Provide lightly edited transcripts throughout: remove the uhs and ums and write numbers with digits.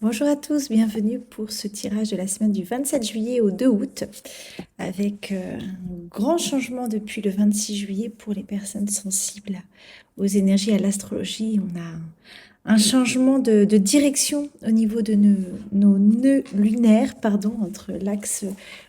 Bonjour à tous, bienvenue pour ce tirage de la semaine du 27 juillet au 2 août avec un grand changement depuis le 26 juillet pour les personnes sensibles aux énergies, à l'astrologie. On a un changement de direction au niveau de nos nœuds lunaires, entre l'axe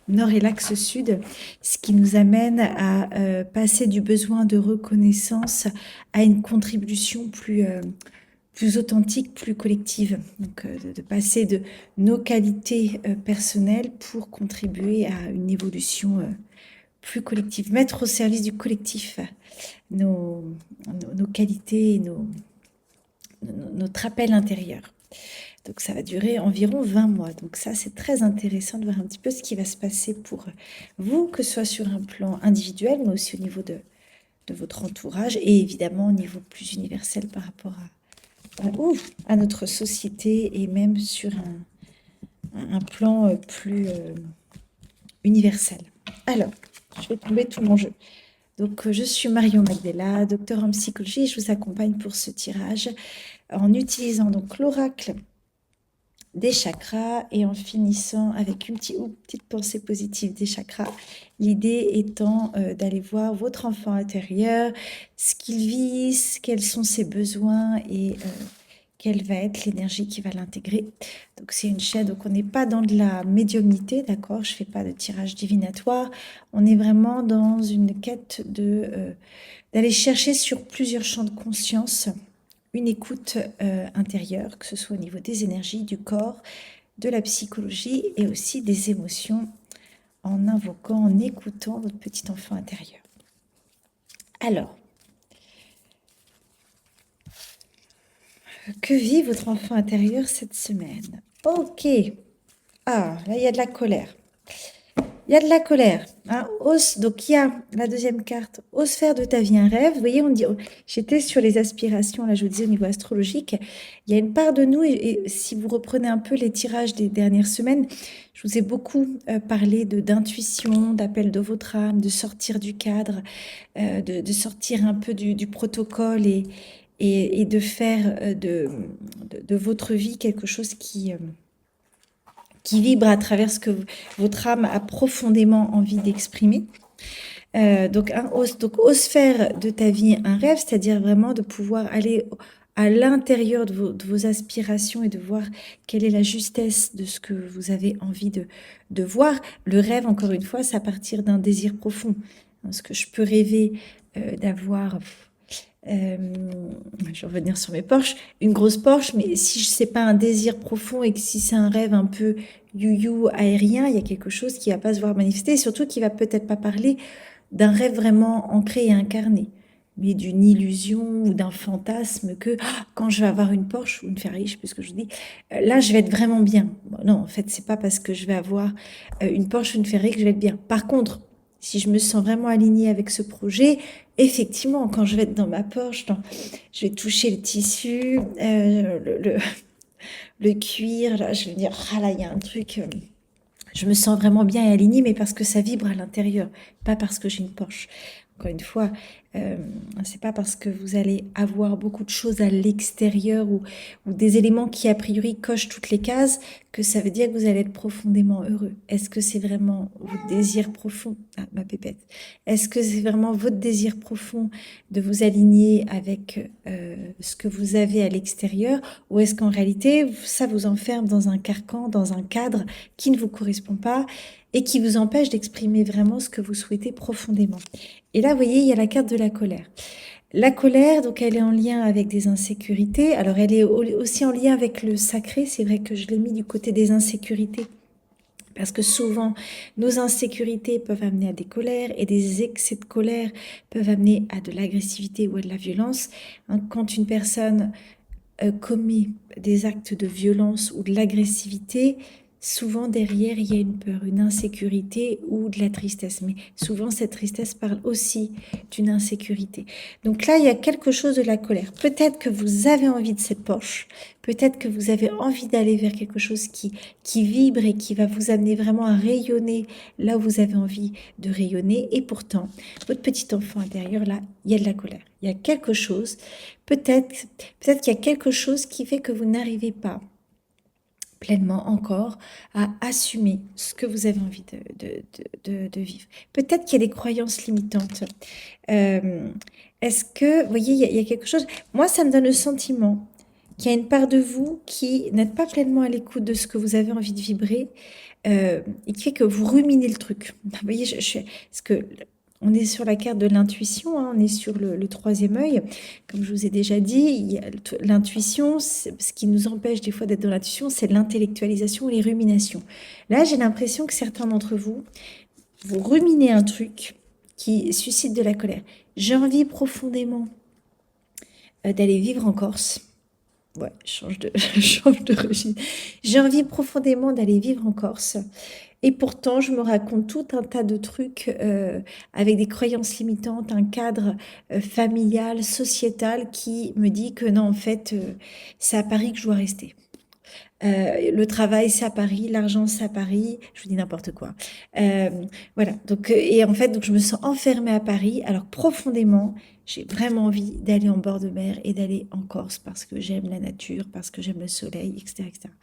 nord et l'axe sud, ce qui nous amène à passer du besoin de reconnaissance à une contribution plus authentique, plus collective. Donc, de passer de nos qualités personnelles pour contribuer à une évolution plus collective. Mettre au service du collectif nos qualités et notre appel intérieur. Donc, ça va durer environ 20 mois. Donc, ça, c'est très intéressant de voir un petit peu ce qui va se passer pour vous, que ce soit sur un plan individuel, mais aussi au niveau de votre entourage et évidemment au niveau plus universel par rapport à notre société et même sur un plan plus universel. Alors, je vais tomber tout mon jeu. Donc, je suis Marion Magdela, docteur en psychologie, et je vous accompagne pour ce tirage en utilisant donc l'oracle des chakras et en finissant avec une petite pensée positive des chakras. L'idée étant d'aller voir votre enfant intérieur, ce qu'il vit, quels sont ses besoins et quelle va être l'énergie qui va l'intégrer. Donc c'est une chaîne, donc on n'est pas dans de la médiumnité, d'accord? Je ne fais pas de tirage divinatoire. On est vraiment dans une quête d'aller chercher sur plusieurs champs de conscience une écoute intérieure, que ce soit au niveau des énergies, du corps, de la psychologie et aussi des émotions, en invoquant, en écoutant votre petit enfant intérieur. Alors, que vit votre enfant intérieur cette semaine? Ok. Ah, là, il y a de la colère. Il y a de la colère. Hein. Donc, il y a la deuxième carte. Ose faire de ta vie un rêve. Vous voyez, on dit, j'étais sur les aspirations, là, je vous disais au niveau astrologique. Il y a une part de nous, et si vous reprenez un peu les tirages des dernières semaines, je vous ai beaucoup parlé d'intuition, d'appel de votre âme, de sortir du cadre, de sortir un peu du protocole et de faire de votre vie quelque chose qui vibre à travers ce que votre âme a profondément envie d'exprimer. Donc, ose faire de ta vie un rêve, c'est-à-dire vraiment de pouvoir aller à l'intérieur de vos aspirations et de voir quelle est la justesse de ce que vous avez envie de voir. Le rêve, encore une fois, c'est à partir d'un désir profond. Ce que je peux rêver d'avoir... je vais revenir sur mes Porsche, une grosse Porsche, mais si je sais pas un désir profond et que si c'est un rêve un peu you aérien, il y a quelque chose qui va pas se voir manifester et surtout qui va peut-être pas parler d'un rêve vraiment ancré et incarné, mais d'une illusion ou d'un fantasme que quand je vais avoir une Porsche ou une Ferrari, je sais plus ce que je dis, là je vais être vraiment bien. Bon, non, en fait, c'est pas parce que je vais avoir une Porsche ou une Ferrari que je vais être bien. Par contre, si je me sens vraiment alignée avec ce projet, effectivement, quand je vais être dans ma Porsche, je vais toucher le tissu, le cuir, là, je vais me dire, ah là, il y a un truc, je me sens vraiment bien et alignée, mais parce que ça vibre à l'intérieur, pas parce que j'ai une Porsche. Encore une fois, c'est pas parce que vous allez avoir beaucoup de choses à l'extérieur ou des éléments qui a priori cochent toutes les cases que ça veut dire que vous allez être profondément heureux. Est-ce que c'est vraiment votre désir profond? Ah, ma pépette. Est-ce que c'est vraiment votre désir profond de vous aligner avec ce que vous avez à l'extérieur ou est-ce qu'en réalité ça vous enferme dans un carcan, dans un cadre qui ne vous correspond pas et qui vous empêche d'exprimer vraiment ce que vous souhaitez profondément? Et là, vous voyez, il y a la carte de la colère. La colère, donc, elle est en lien avec des insécurités. Alors, elle est aussi en lien avec le sacré. C'est vrai que je l'ai mis du côté des insécurités. Parce que souvent, nos insécurités peuvent amener à des colères et des excès de colère peuvent amener à de l'agressivité ou à de la violence. Hein, quand une personne commet des actes de violence ou de l'agressivité, souvent derrière il y a une peur, une insécurité ou de la tristesse. Mais souvent cette tristesse parle aussi d'une insécurité. Donc là il y a quelque chose de la colère. Peut-être que vous avez envie de cette Porsche, peut-être que vous avez envie d'aller vers quelque chose qui vibre et qui va vous amener vraiment à rayonner là où vous avez envie de rayonner. Et pourtant, votre petit enfant intérieur, là, il y a de la colère. Il y a quelque chose, peut-être qu'il y a quelque chose qui fait que vous n'arrivez pas pleinement encore à assumer ce que vous avez envie de vivre. Peut-être qu'il y a des croyances limitantes. Euh, Est-ce que, vous voyez, il y a quelque chose, moi ça me donne le sentiment qu'il y a une part de vous qui n'êtes pas pleinement à l'écoute de ce que vous avez envie de vibrer et qui fait que vous ruminez le truc. Vous voyez, parce que on est sur la carte de l'intuition, hein, on est sur le troisième œil. Comme je vous ai déjà dit, l'intuition, ce qui nous empêche des fois d'être dans l'intuition, c'est l'intellectualisation et les ruminations. Là, j'ai l'impression que certains d'entre vous, vous ruminez un truc qui suscite de la colère. J'ai envie profondément d'aller vivre en Corse. Ouais, je change de registre. J'ai envie profondément d'aller vivre en Corse. Et pourtant, je me raconte tout un tas de trucs avec des croyances limitantes, un cadre familial, sociétal qui me dit que non, en fait, c'est à Paris que je dois rester. Le travail, c'est à Paris, l'argent, c'est à Paris, je vous dis n'importe quoi. Euh, voilà, donc, et en fait, donc, je me sens enfermée à Paris, alors que profondément, j'ai vraiment envie d'aller en bord de mer et d'aller en Corse parce que j'aime la nature, parce que j'aime le soleil, etc., etc.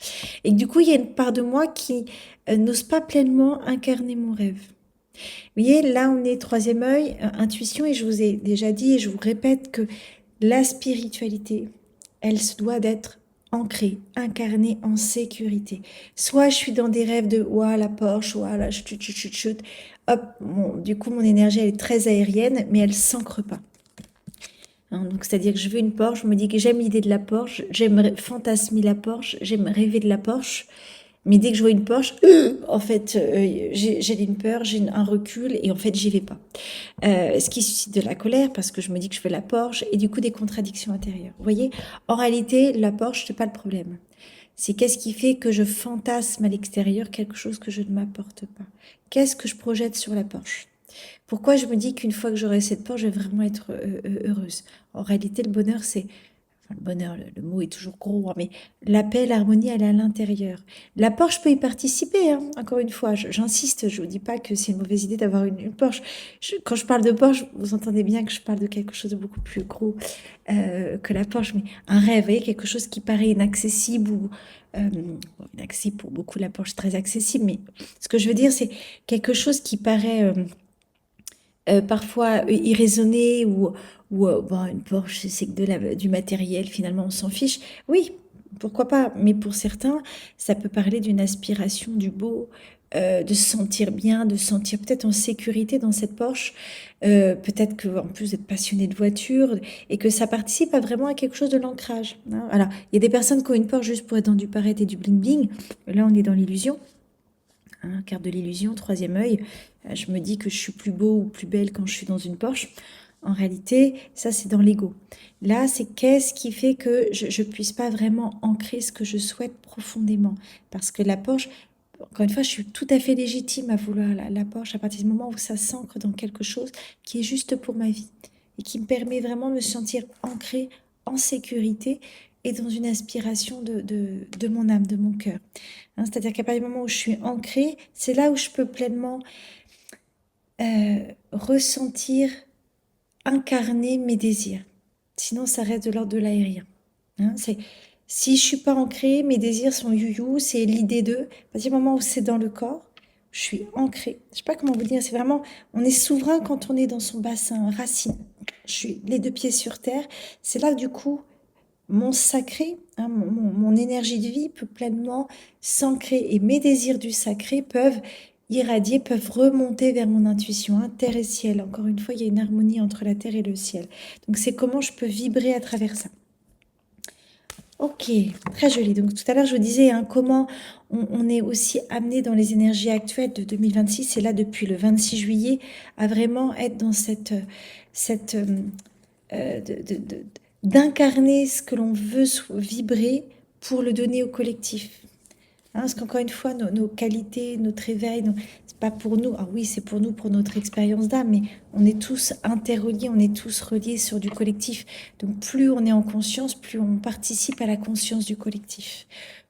Et du coup, il y a une part de moi qui n'ose pas pleinement incarner mon rêve. Vous voyez, là, on est troisième œil, intuition, et je vous ai déjà dit, et je vous répète que la spiritualité, elle se doit d'être ancrée, incarnée en sécurité. Soit je suis dans des rêves de ouah la Porsche, ouah la chut chut chut chut, hop, du coup mon énergie elle est très aérienne, mais elle s'ancre pas. Hein, donc c'est-à-dire que je veux une Porsche, je me dis que j'aime l'idée de la Porsche, j'aime fantasmer la Porsche, j'aime rêver de la Porsche, mais dès que je vois une Porsche, en fait, j'ai une peur, j'ai un recul et en fait, j'y vais pas. Ce qui suscite de la colère parce que je me dis que je veux la Porsche et du coup des contradictions intérieures. Vous voyez, en réalité, la Porsche, c'est pas le problème. C'est qu'est-ce qui fait que je fantasme à l'extérieur quelque chose que je ne m'apporte pas. Qu'est-ce que je projette sur la Porsche? Pourquoi je me dis qu'une fois que j'aurai cette Porsche, je vais vraiment être heureuse? En réalité, le bonheur, c'est enfin, le bonheur, le mot est toujours gros, hein, mais la paix, l'harmonie, elle est à l'intérieur. La Porsche peut y participer, hein, encore une fois, j'insiste, je ne vous dis pas que c'est une mauvaise idée d'avoir une Porsche. Quand je parle de Porsche, vous entendez bien que je parle de quelque chose de beaucoup plus gros que la Porsche, mais un rêve, vous voyez, quelque chose qui paraît inaccessible ou bon, inaccessible pour beaucoup, la Porsche très accessible, mais ce que je veux dire, c'est quelque chose qui paraît parfois irraisonné ou bon, une Porsche, c'est que du matériel, finalement, on s'en fiche. Oui, pourquoi pas, mais pour certains, ça peut parler d'une aspiration du beau, de se sentir bien, de se sentir peut-être en sécurité dans cette Porsche, peut-être qu'en plus vous êtes passionné de voiture et que ça participe à vraiment à quelque chose de l'ancrage. Hein. Alors, il y a des personnes qui ont une Porsche juste pour être dans du paraître et du bling-bling. Là, on est dans l'illusion. Hein, carte de l'illusion, troisième œil. Je me dis que je suis plus beau ou plus belle quand je suis dans une Porsche. En réalité, ça c'est dans l'ego. Là, c'est qu'est-ce qui fait que je ne puisse pas vraiment ancrer ce que je souhaite profondément. Parce que la Porsche, encore une fois, je suis tout à fait légitime à vouloir la Porsche à partir du moment où ça s'ancre dans quelque chose qui est juste pour ma vie et qui me permet vraiment de me sentir ancrée en sécurité et dans une aspiration de mon âme, de mon cœur. Hein, c'est-à-dire qu'à partir du moment où je suis ancrée, c'est là où je peux pleinement ressentir, incarner mes désirs. Sinon, ça reste de l'ordre de l'aérien. Hein, si je suis pas ancrée, mes désirs sont you-you, c'est l'idée d'eux. À partir du moment où c'est dans le corps, je suis ancrée. Je sais pas comment vous dire, c'est vraiment, on est souverain quand on est dans son bassin, racine. Je suis les deux pieds sur terre. C'est là, du coup, mon sacré, hein, mon énergie de vie peut pleinement s'ancrer et mes désirs du sacré peuvent irradier, peuvent remonter vers mon intuition, hein, terre et ciel. Encore une fois, il y a une harmonie entre la terre et le ciel. Donc c'est comment je peux vibrer à travers ça. Ok, très joli. Donc tout à l'heure, je vous disais hein, comment on est aussi amené dans les énergies actuelles de 2026, et là depuis le 26 juillet, à vraiment être dans cette d'incarner ce que l'on veut vibrer pour le donner au collectif. Hein, parce qu'encore une fois, nos qualités, notre éveil, c'est pas pour nous. Ah oui, c'est pour nous, pour notre expérience d'âme, mais on est tous interreliés, on est tous reliés sur du collectif. Donc plus on est en conscience, plus on participe à la conscience du collectif.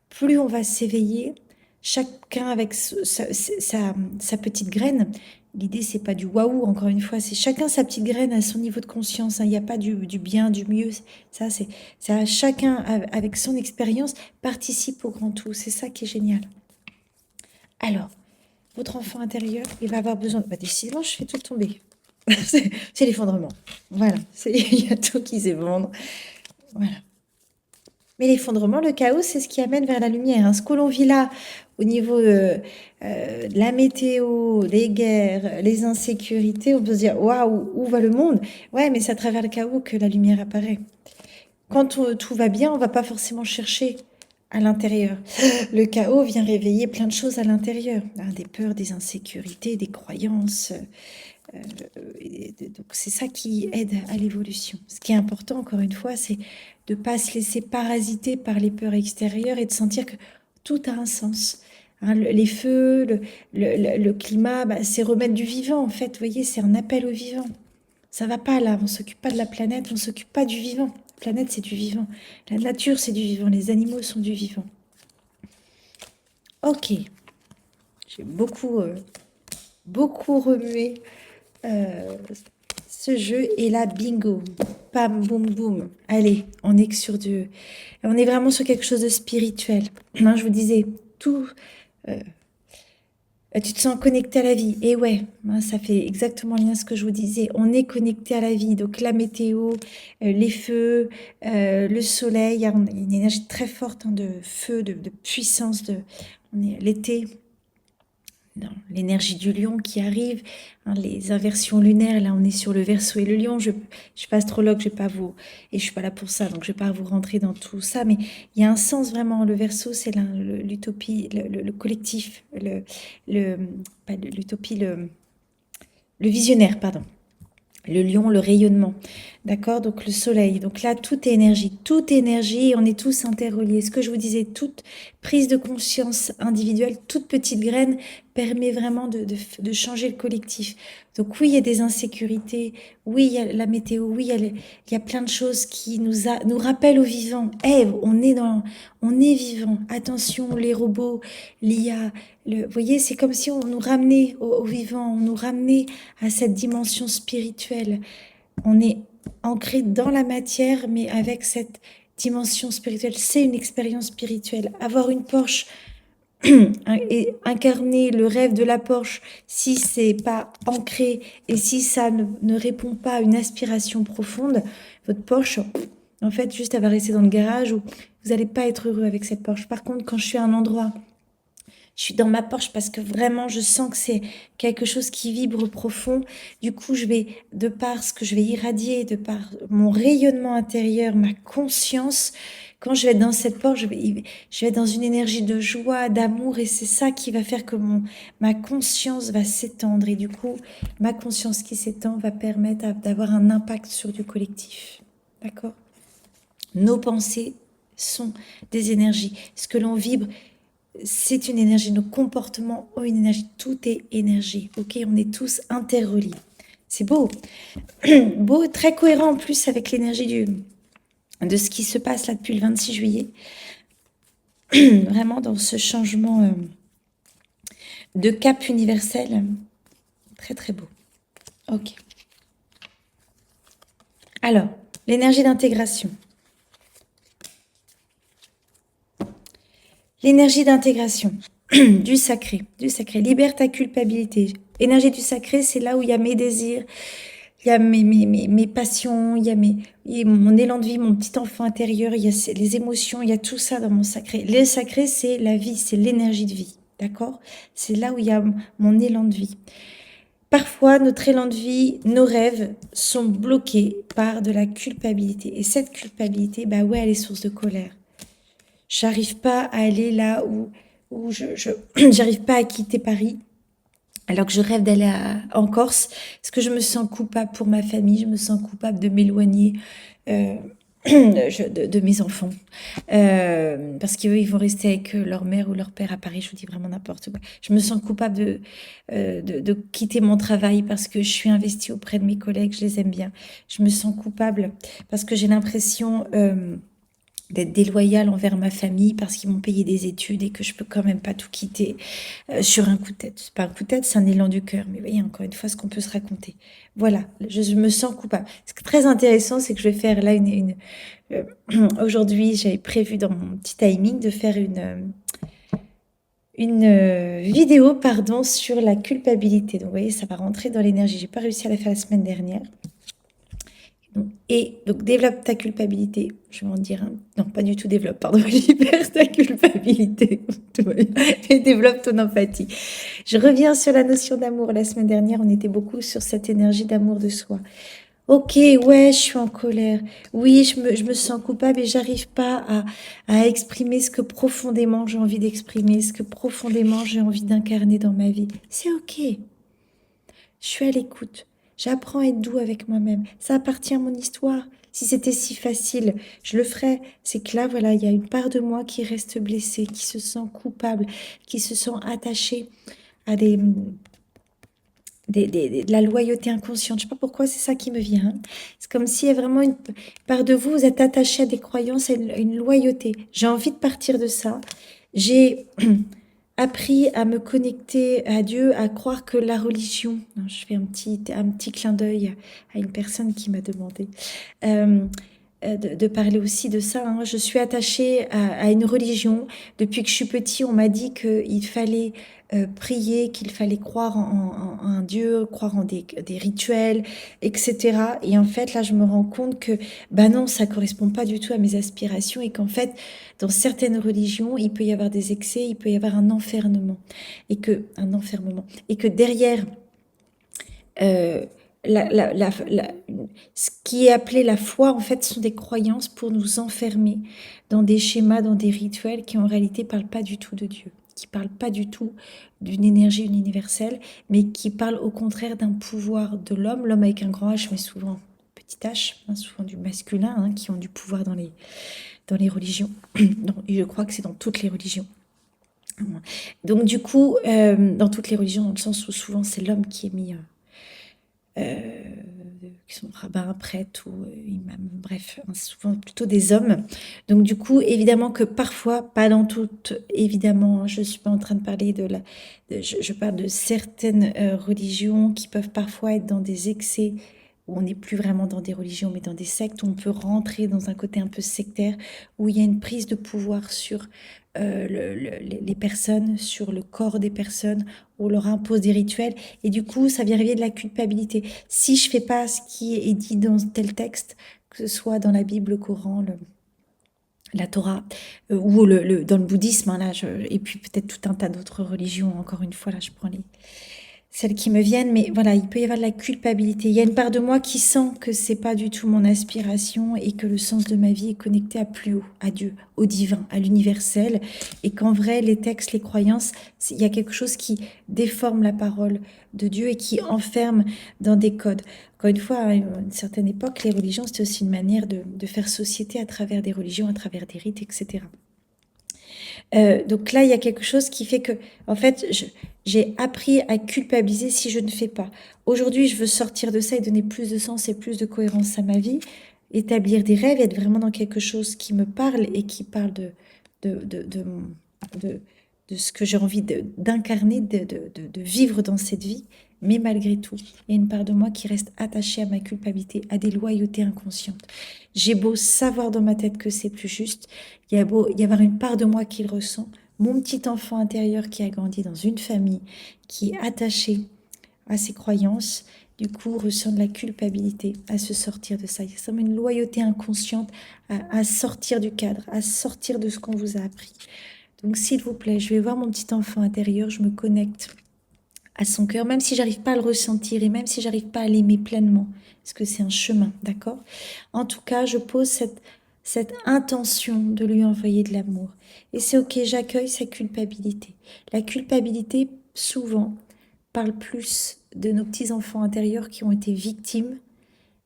Plus on va s'éveiller, chacun avec sa petite graine, L'idée, c'est pas du waouh, encore une fois, c'est chacun sa petite graine à son niveau de conscience, hein. Il n'y a pas du bien, du mieux. Ça, c'est à chacun, avec son expérience, participe au grand tout. C'est ça qui est génial. Alors, votre enfant intérieur, il va avoir besoin... Bah, décidément, je fais tout tomber. C'est l'effondrement. Voilà, il y a tout qui s'effondre. Voilà. Mais l'effondrement, le chaos, c'est ce qui amène vers la lumière, hein. Ce que l'on vit là, au niveau de la météo, les guerres, les insécurités, on peut se dire, waouh, où va le monde? Ouais, mais c'est à travers le chaos que la lumière apparaît. Quand tout va bien, on va pas forcément chercher à l'intérieur. Le chaos vient réveiller plein de choses à l'intérieur, hein, des peurs, des insécurités, des croyances. Donc c'est ça qui aide à l'évolution. Ce qui est important, encore une fois, c'est de ne pas se laisser parasiter par les peurs extérieures et de sentir que tout a un sens. Hein, les feux, le climat, bah, c'est remettre du vivant, en fait. Vous voyez, c'est un appel au vivant. Ça va pas là, on s'occupe pas de la planète, on s'occupe pas du vivant. La planète, c'est du vivant. La nature, c'est du vivant. Les animaux sont du vivant. Ok. J'ai beaucoup remué ce jeu. Et là, bingo. Pam, boum, boum. Allez, on est vraiment sur quelque chose de spirituel. Hein, je vous disais, tout... tu te sens connecté à la vie. Et ouais, hein, ça fait exactement le lien à ce que je vous disais. On est connecté à la vie. Donc la météo, les feux, le soleil, il y a une énergie très forte, hein, de feu, de puissance. L'été, l'énergie du lion qui arrive, hein, les inversions lunaires. Là, on est sur le Verseau et le lion. Je suis pas astrologue, je vais pas vous, et je suis pas là pour ça, donc je vais pas vous rentrer dans tout ça. Mais il y a un sens vraiment. Le Verseau, c'est l'utopie, le collectif, pas l'utopie, le visionnaire, pardon. Le lion, le rayonnement. D'accord? Donc le soleil. Donc là, tout est énergie. Tout est énergie et on est tous interreliés. Ce que je vous disais, toute prise de conscience individuelle, toute petite graine permet vraiment de changer le collectif. Donc oui, il y a des insécurités. Oui, il y a la météo. Oui, il y a plein de choses qui nous rappellent au vivant. Eh, on est vivant. Attention, les robots, l'IA. Vous voyez, c'est comme si on nous ramenait au vivant. On nous ramenait à cette dimension spirituelle. On est ancré dans la matière, mais avec cette dimension spirituelle. C'est une expérience spirituelle. Avoir une Porsche et incarner le rêve de la Porsche, si c'est pas ancré et si ça ne répond pas à une aspiration profonde, votre Porsche, en fait, juste elle va rester dans le garage où vous n'allez pas être heureux avec cette Porsche. Par contre, quand je suis à un endroit, je suis dans ma Porsche parce que vraiment, je sens que c'est quelque chose qui vibre profond. Du coup, je vais, de par ce que je vais irradier, de par mon rayonnement intérieur, ma conscience, quand je vais être dans cette Porsche, je vais être dans une énergie de joie, d'amour, et c'est ça qui va faire que ma conscience va s'étendre. Et du coup, ma conscience qui s'étend va permettre d'avoir un impact sur du collectif. D'accord? Nos pensées sont des énergies. Ce que l'on vibre, c'est une énergie. Nos comportements ont une énergie. Tout est énergie. Ok, on est tous interreliés. C'est beau. Beau, très cohérent en plus avec l'énergie de ce qui se passe là depuis le 26 juillet. Vraiment dans ce changement de cap universel. Très très beau. Ok. Alors, l'énergie d'intégration. L'énergie d'intégration du sacré, libère ta culpabilité. Énergie du sacré, c'est là où il y a mes désirs, il y a mes passions, il y a mon élan de vie, mon petit enfant intérieur, il y a les émotions, il y a tout ça dans mon sacré. Le sacré, c'est la vie, c'est l'énergie de vie, d'accord? C'est là où il y a mon élan de vie. Parfois, notre élan de vie, nos rêves sont bloqués par de la culpabilité. Et cette culpabilité, bah ouais, elle est source de colère. J'arrive pas à aller là où j'arrive pas à quitter Paris alors que je rêve d'aller en Corse. Est-ce que je me sens coupable pour ma famille? Je me sens coupable de m'éloigner de mes enfants parce qu'eux, ils vont rester avec leur mère ou leur père à Paris. Je vous dis vraiment n'importe quoi. Je me sens coupable de quitter mon travail parce que je suis investie auprès de mes collègues, je les aime bien. Je me sens coupable parce que j'ai l'impression d'être déloyale envers ma famille parce qu'ils m'ont payé des études et que je peux quand même pas tout quitter sur un coup de tête. C'est pas un coup de tête, c'est un élan du cœur. Mais vous voyez, encore une fois, ce qu'on peut se raconter. Voilà, je me sens coupable. Ce qui est très intéressant, c'est que je vais faire là euh, aujourd'hui, j'avais prévu dans mon petit timing de faire une vidéo, pardon, sur la culpabilité. Donc, vous voyez, ça va rentrer dans l'énergie. J'ai pas réussi à la faire la semaine dernière. Et donc, développe ta culpabilité. Je vais en dire un. Non, pas du tout développe, pardon. Libère ta culpabilité. Tout va bien. Et développe ton empathie. Je reviens sur la notion d'amour. La semaine dernière, on était beaucoup sur cette énergie d'amour de soi. Ok, ouais, je suis en colère. Oui, je me sens coupable et j'arrive pas à exprimer ce que profondément j'ai envie d'exprimer, ce que profondément j'ai envie d'incarner dans ma vie. C'est ok. Je suis à l'écoute. J'apprends à être doux avec moi-même. Ça appartient à mon histoire. Si c'était si facile, je le ferais. C'est que là, voilà, il y a une part de moi qui reste blessée, qui se sent coupable, qui se sent attachée à de la loyauté inconsciente. Je sais pas pourquoi c'est ça qui me vient, hein. C'est comme s'il y a vraiment une part de vous, vous êtes attaché à des croyances, à une loyauté. J'ai envie de partir de ça. J'ai appris à me connecter à Dieu, à croire que la religion, non, je fais un petit clin d'œil à une personne qui m'a demandé de parler aussi de ça, hein. Je suis attachée à une religion. Depuis que je suis petit, on m'a dit qu'il fallait prier, qu'il fallait croire en un Dieu, croire en des rituels, etc. Et en fait, là, je me rends compte que, bah non, ça correspond pas du tout à mes aspirations et qu'en fait, dans certaines religions, il peut y avoir des excès, il peut y avoir un enfermement et que derrière euh, ce qui est appelé la foi, en fait, sont des croyances pour nous enfermer dans des schémas, dans des rituels qui en réalité parlent pas du tout de Dieu, qui parlent pas du tout d'une énergie universelle, mais qui parlent au contraire d'un pouvoir de l'homme, l'homme avec un grand H, mais souvent petit H, hein, souvent du masculin, hein, qui ont du pouvoir dans les religions. Non, et je crois que c'est dans toutes les religions. Donc du coup, dans toutes les religions, dans le sens où souvent c'est l'homme qui est mis qui sont rabbins, prêtres ou imams, bref, hein, souvent plutôt des hommes. Donc du coup, évidemment que parfois, pas dans toutes, évidemment, je suis pas en train de parler je parle de certaines religions qui peuvent parfois être dans des excès où on n'est plus vraiment dans des religions, mais dans des sectes, où on peut rentrer dans un côté un peu sectaire, où il y a une prise de pouvoir sur les personnes, sur le corps des personnes, où on leur impose des rituels, et du coup, ça vient réveiller de la culpabilité. Si je fais pas ce qui est dit dans tel texte, que ce soit dans la Bible, le Coran, la Torah, ou dans le bouddhisme, hein, là, et puis peut-être tout un tas d'autres religions, encore une fois, là, je prends celles qui me viennent, mais voilà, il peut y avoir de la culpabilité. Il y a une part de moi qui sent que c'est pas du tout mon aspiration et que le sens de ma vie est connecté à plus haut, à Dieu, au divin, à l'universel, et qu'en vrai, les textes, les croyances, il y a quelque chose qui déforme la parole de Dieu et qui enferme dans des codes. Encore une fois, à une certaine époque, les religions, c'était aussi une manière de faire société à travers des religions, à travers des rites, etc. Donc là, il y a quelque chose qui fait que, en fait, j'ai appris à culpabiliser si je ne fais pas. Aujourd'hui, je veux sortir de ça et donner plus de sens et plus de cohérence à ma vie, établir des rêves, être vraiment dans quelque chose qui me parle et qui parle de, de ce que j'ai envie d'incarner, de vivre dans cette vie. Mais malgré tout, il y a une part de moi qui reste attachée à ma culpabilité, à des loyautés inconscientes. J'ai beau savoir dans ma tête que c'est plus juste, il y a beau y avoir une part de moi qui le ressent, mon petit enfant intérieur qui a grandi dans une famille, qui est attaché à ses croyances, du coup ressent de la culpabilité à se sortir de ça. Il y a comme une loyauté inconsciente à sortir du cadre, à sortir de ce qu'on vous a appris. Donc s'il vous plaît, je vais voir mon petit enfant intérieur, je me connecte à son cœur, même si j'arrive pas à le ressentir et même si j'arrive pas à l'aimer pleinement, parce que c'est un chemin, d'accord? En tout cas, je pose cette intention de lui envoyer de l'amour. Et c'est ok, j'accueille sa culpabilité. La culpabilité, souvent, parle plus de nos petits-enfants intérieurs qui ont été victimes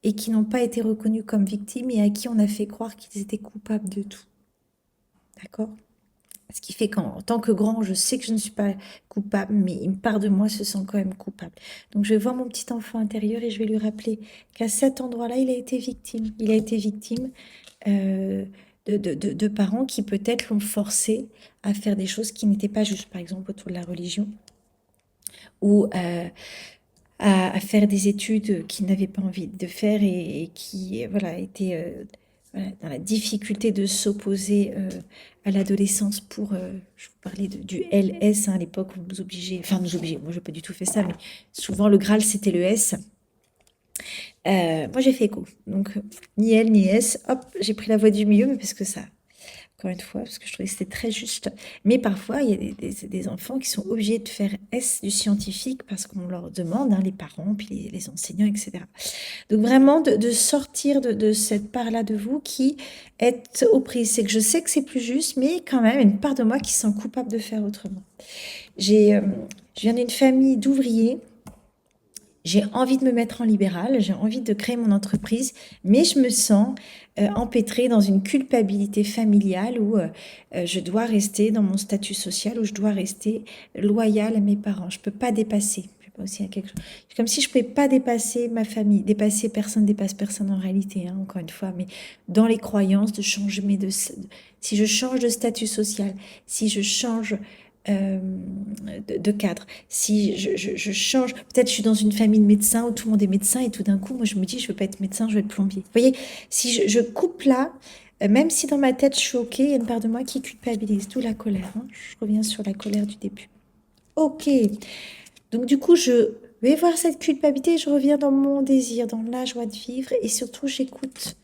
et qui n'ont pas été reconnus comme victimes et à qui on a fait croire qu'ils étaient coupables de tout. D'accord? Ce qui fait qu'en tant que grand, je sais que je ne suis pas coupable, mais une part de moi se sent quand même coupable. Donc je vais voir mon petit enfant intérieur et je vais lui rappeler qu'à cet endroit-là, il a été victime. Il a été victime euh, de parents qui peut-être l'ont forcé à faire des choses qui n'étaient pas justes, par exemple autour de la religion, ou à faire des études qu'il n'avait pas envie de faire et qui voilà, étaient voilà, dans la difficulté de s'opposer à l'adolescence pour, je vous parlais du LS hein, à l'époque, où nous obligeait, enfin nous obligeait, moi je n'ai pas du tout fait ça, mais souvent le Graal c'était le S. Moi j'ai fait écho, donc ni L ni S, hop, j'ai pris la voie du milieu, mais parce que ça, encore une fois, parce que je trouvais que c'était très juste. Mais parfois, il y a des enfants qui sont obligés de faire S du scientifique parce qu'on leur demande, hein, les parents, puis les enseignants, etc. Donc vraiment, de sortir de cette part-là de vous qui êtes aux prises. C'est que je sais que c'est plus juste, mais quand même, une part de moi qui se sent coupable de faire autrement. Je viens d'une famille d'ouvriers. J'ai envie de me mettre en libéral, j'ai envie de créer mon entreprise, mais je me sens empêtrée dans une culpabilité familiale où je dois rester dans mon statut social, où je dois rester loyale à mes parents. Je peux pas dépasser. Je sais pas aussi à quelque chose. C'est comme si je pouvais pas dépasser ma famille, dépasser personne, dépasse personne en réalité, hein, encore une fois, mais dans les croyances de changer, si je change de statut social, si je change de cadre. Si je change, peut-être je suis dans une famille de médecins où tout le monde est médecin et tout d'un coup, moi je me dis, je veux pas être médecin, je veux être plombier. Vous voyez, si je coupe là, même si dans ma tête je suis ok, il y a une part de moi qui culpabilise, d'où la colère. Hein. Je reviens sur la colère du début. Ok, donc du coup, je vais voir cette culpabilité, je reviens dans mon désir, dans la joie de vivre et surtout j'écoute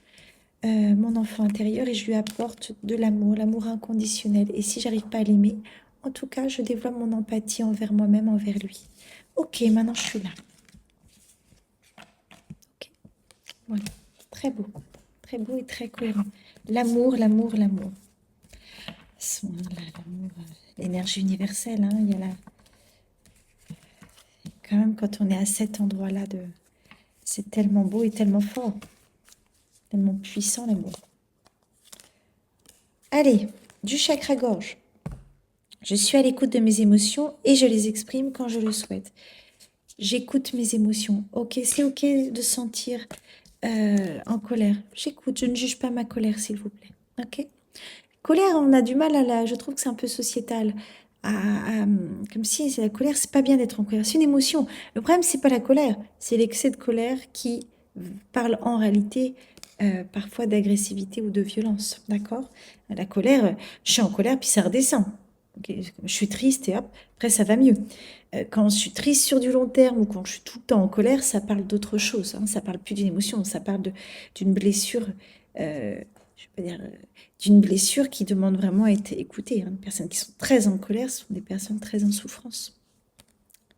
mon enfant intérieur et je lui apporte de l'amour, l'amour inconditionnel. Et si j'arrive pas à l'aimer, en tout cas, je développe mon empathie envers moi-même, envers lui. Ok, maintenant je suis là. Ok, voilà, très beau et très cohérent. L'amour, l'amour, l'amour. L'amour, l'énergie universelle, hein, il y a quand même quand on est à cet endroit-là, c'est tellement beau et tellement fort, tellement puissant l'amour. Allez, du chakra gorge. Je suis à l'écoute de mes émotions et je les exprime quand je le souhaite. J'écoute mes émotions. Ok, c'est ok de sentir en colère. J'écoute, je ne juge pas ma colère, s'il vous plaît. Ok. Colère, on a du mal je trouve que c'est un peu sociétal. Comme si c'est la colère, c'est pas bien d'être en colère. C'est une émotion. Le problème, c'est pas la colère, c'est l'excès de colère qui parle en réalité parfois d'agressivité ou de violence. D'accord. La colère, je suis en colère puis ça redescend. Okay. Je suis triste et hop, après ça va mieux. Quand je suis triste sur du long terme ou quand je suis tout le temps en colère, ça parle d'autre chose. Hein. Ça parle plus d'une émotion, ça parle d'une blessure, je peux dire, d'une blessure qui demande vraiment à être écoutée. Hein. Les personnes qui sont très en colère sont des personnes très en souffrance,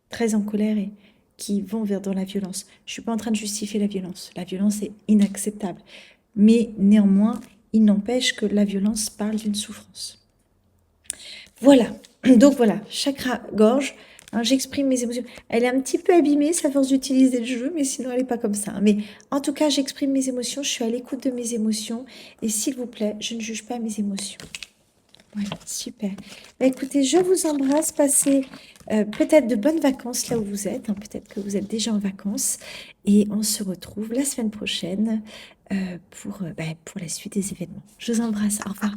très en colère et qui vont dans la violence. Je ne suis pas en train de justifier la violence. La violence est inacceptable. Mais néanmoins, il n'empêche que la violence parle d'une souffrance. Voilà, donc voilà, chakra gorge, hein, j'exprime mes émotions. Elle est un petit peu abîmée, c'est à force d'utiliser le jeu, mais sinon elle n'est pas comme ça. Hein. Mais en tout cas, j'exprime mes émotions, je suis à l'écoute de mes émotions. Et s'il vous plaît, je ne juge pas mes émotions. Voilà, super. Bah, écoutez, je vous embrasse, passez peut-être de bonnes vacances là où vous êtes. Hein, peut-être que vous êtes déjà en vacances. Et on se retrouve la semaine prochaine pour la suite des événements. Je vous embrasse, au revoir.